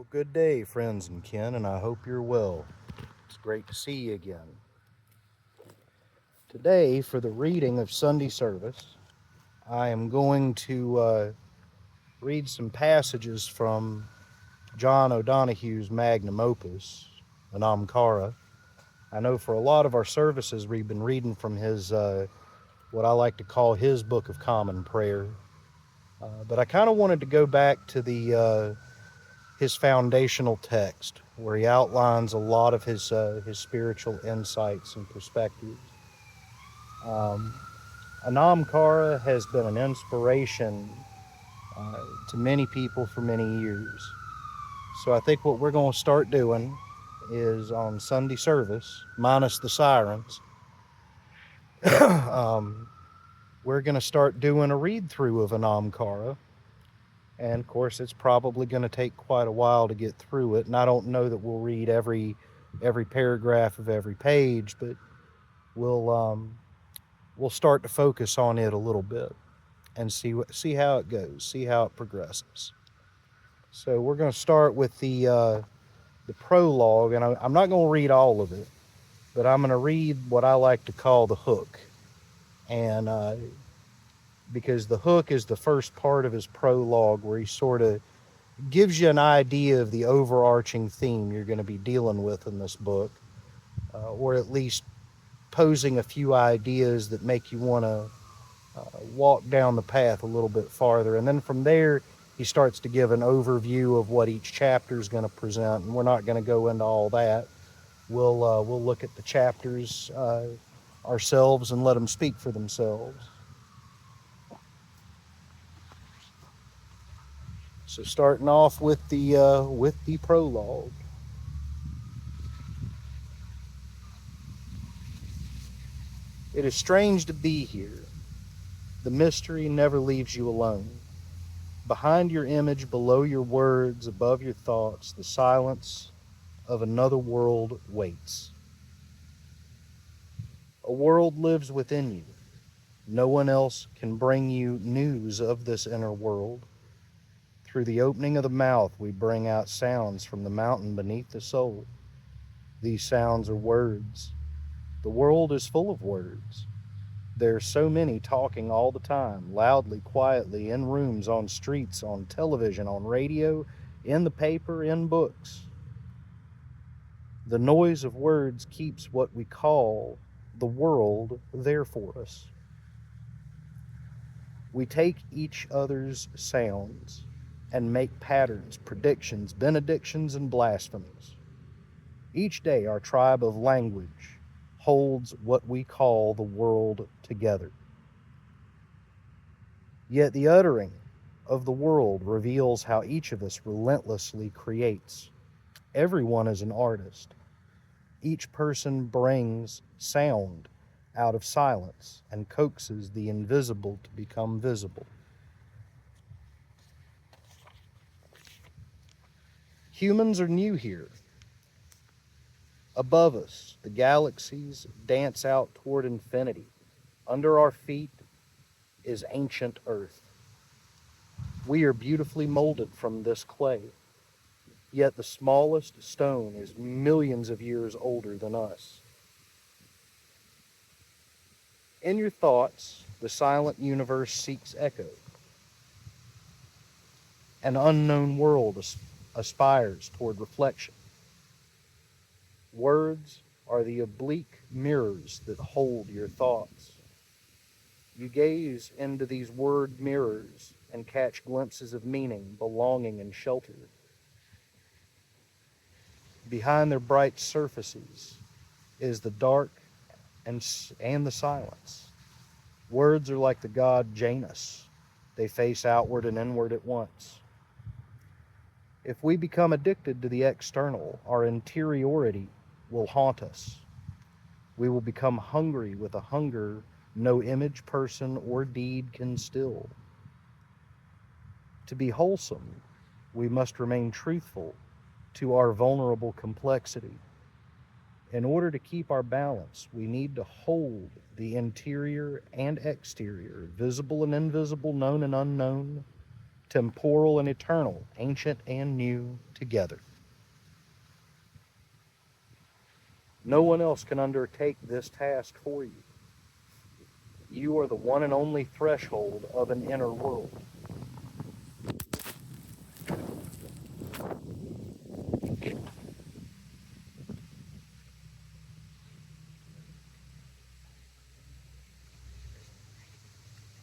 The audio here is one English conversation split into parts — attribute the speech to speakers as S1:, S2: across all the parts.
S1: Well, good day, friends and kin, and I hope you're well. It's great to see you again. Today, for the reading of Sundee Service, I am going to read some passages from John O'Donohue's magnum opus, Anam. I know for a lot of our services, we've been reading from his, what I like to call his Book of Common Prayer. But I kind of wanted to go back to the his foundational text, where he outlines a lot of his spiritual insights and perspectives. Um, Anam has been an inspiration to many people for many years. So I think what we're going to start doing is on Sundee Service, minus the sirens, um, we're going to start doing a read through of Anam. And of course, it's probably going to take quite a while to get through it. And I don't know that we'll read every paragraph of every page, but we'll we'll start to focus on it a little bit and see how it goes, see how it progresses. So we're going to start with the prologue, and I'm not going to read all of it, but I'm going to read what I like to call the hook, and because the hook is the first part of his prologue, where he sort of gives you an idea of the overarching theme you're going to be dealing with in this book, or at least posing a few ideas that make you want to walk down the path a little bit farther. And then from there, he starts to give an overview of what each chapter is going to present. And we're not going to go into all that. We'll look at the chapters ourselves and let them speak for themselves. So starting off with the prologue. It is strange to be here. The mystery never leaves you alone. Behind your image, below your words, above your thoughts, the silence of another world waits. A world lives within you. No one else can bring you news of this inner world. Through the opening of the mouth, we bring out sounds from the mountain beneath the soul. These sounds are words. The world is full of words. There are so many talking all the time, loudly, quietly, in rooms, on streets, on television, on radio, in the paper, in books. The noise of words keeps what we call the world there for us. We take each other's sounds and make patterns, predictions, benedictions, and blasphemies. Each day, our tribe of language holds what we call the world together. Yet the uttering of the world reveals how each of us relentlessly creates. Everyone is an artist. Each person brings sound out of silence and coaxes the invisible to become visible. Humans are new here. Above us, the galaxies dance out toward infinity. Under our feet is ancient Earth. We are beautifully molded from this clay, yet the smallest stone is millions of years older than us. In your thoughts, the silent universe seeks echo. An unknown world aspires toward reflection. Words are the oblique mirrors that hold your thoughts. You gaze into these word mirrors and catch glimpses of meaning, belonging, and shelter. Behind their bright surfaces is the dark and the silence. Words are like the god Janus. They face outward and inward at once. If we become addicted to the external, our interiority will haunt us. We will become hungry with a hunger no image, person, or deed can still. To be wholesome, we must remain truthful to our vulnerable complexity. In order to keep our balance, we need to hold the interior and exterior, visible and invisible, known and unknown, temporal and eternal, ancient and new, together. No one else can undertake this task for you. You are the one and only threshold of an inner world.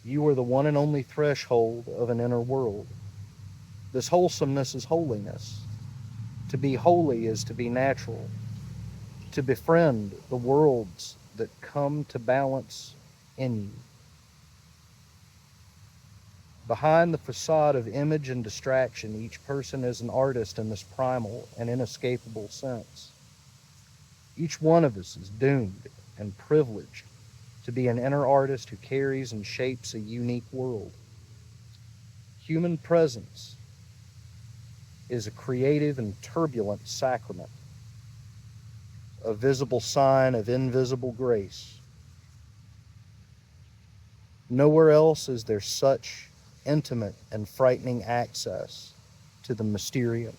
S1: You are the one and only threshold of an inner world. This wholesomeness is holiness. To be holy is to be natural. To befriend the worlds that come to balance in you. Behind the facade of image and distraction, each person is an artist in this primal and inescapable sense. Each one of us is doomed and privileged to be an inner artist who carries and shapes a unique world. Human presence is a creative and turbulent sacrament, a visible sign of invisible grace. Nowhere else is there such intimate and frightening access to the mysterium.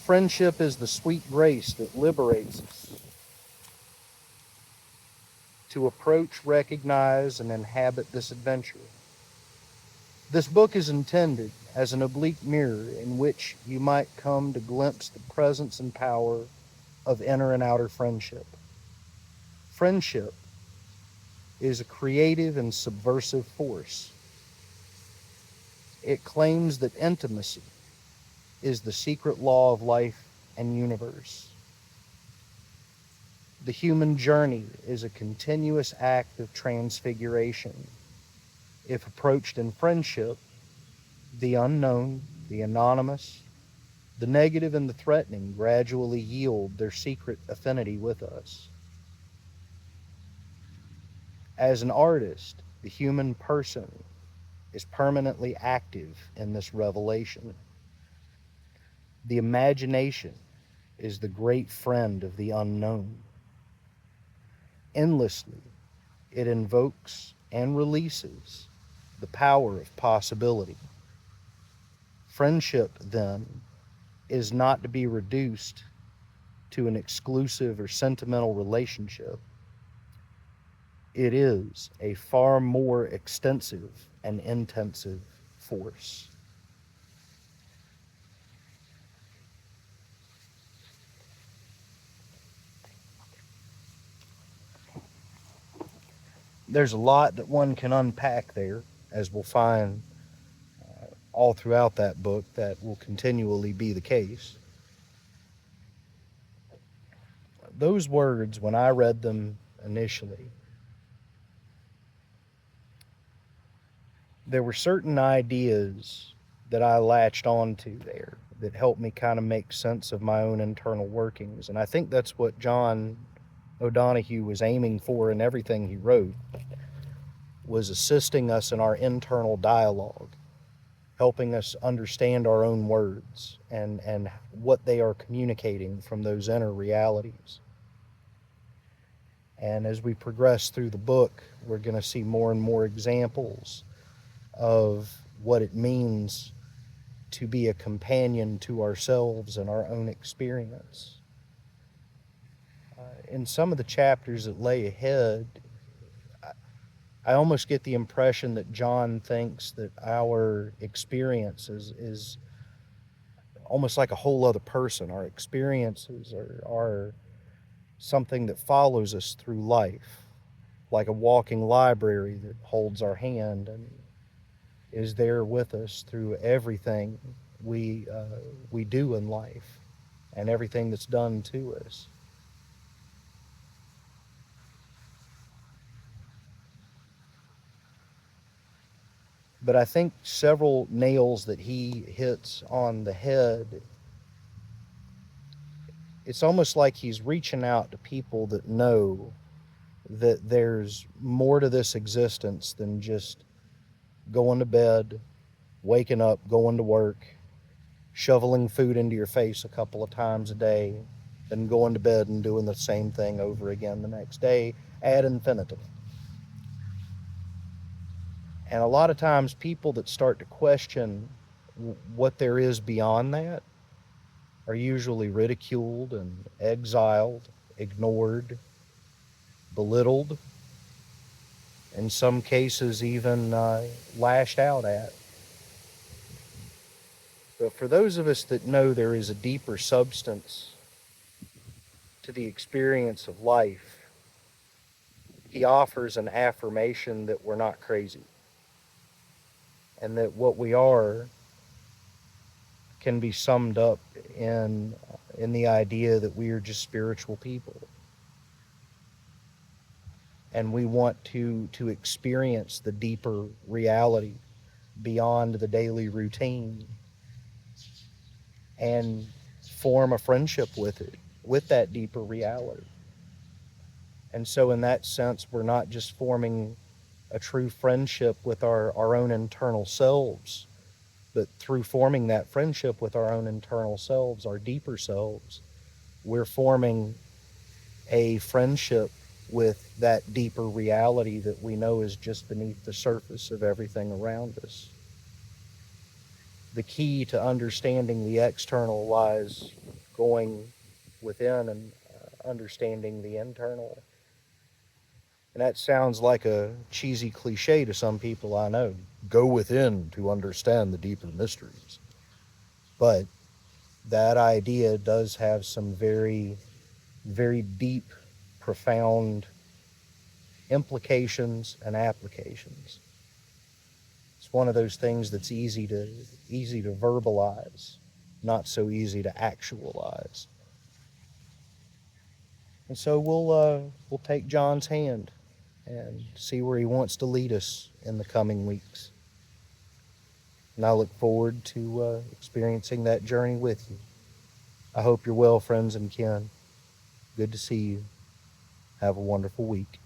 S1: Friendship is the sweet grace that liberates us to approach, recognize, and inhabit this adventure. This book is intended as an oblique mirror in which you might come to glimpse the presence and power of inner and outer friendship. Friendship is a creative and subversive force. It claims that intimacy is the secret law of life and universe. The human journey is a continuous act of transfiguration. If approached in friendship, the unknown, the anonymous, the negative, and the threatening gradually yield their secret affinity with us. As an artist, the human person is permanently active in this revelation. The imagination is the great friend of the unknown. Endlessly, it invokes and releases the power of possibility. Friendship, then, is not to be reduced to an exclusive or sentimental relationship. It is a far more extensive and intensive force. There's a lot that one can unpack there, as we'll find all throughout that book. That will continually be the case. Those words, when I read them initially, there were certain ideas that I latched onto there that helped me kind of make sense of my own internal workings. And I think that's what John O'Donohue was aiming for in everything he wrote, was assisting us in our internal dialogue, helping us understand our own words and what they are communicating from those inner realities. And as we progress through the book, we're going to see more and more examples of what it means to be a companion to ourselves and our own experience. In some of the chapters that lay ahead, I almost get the impression that John thinks that our experience is almost like a whole other person. Our experiences are something that follows us through life, like a walking library that holds our hand and is there with us through everything we do in life and everything that's done to us. But I think several nails that he hits on the head, it's almost like he's reaching out to people that know that there's more to this existence than just going to bed, waking up, going to work, shoveling food into your face a couple of times a day, than going to bed and doing the same thing over again the next day ad infinitum. And a lot of times, people that start to question what there is beyond that are usually ridiculed and exiled, ignored, belittled, in some cases, even lashed out at. But for those of us that know there is a deeper substance to the experience of life, he offers an affirmation that we're not crazy and that what we are can be summed up in the idea that we are just spiritual people, and we want to experience the deeper reality beyond the daily routine and form a friendship with it, with that deeper reality. And so in that sense, we're not just forming a true friendship with our own internal selves, but through forming that friendship with our own internal selves, our deeper selves, we're forming a friendship with that deeper reality that we know is just beneath the surface of everything around us. The key to understanding the external lies going within and understanding the internal. And that sounds like a cheesy cliche to some people I know. Go within to understand the deeper mysteries. But that idea does have some very, very deep, profound implications and applications. It's one of those things that's easy to verbalize, not so easy to actualize. And so we'll take John's hand and see where he wants to lead us in the coming weeks. And I look forward to experiencing that journey with you. I hope you're well, friends and kin. Good to see you. Have a wonderful week.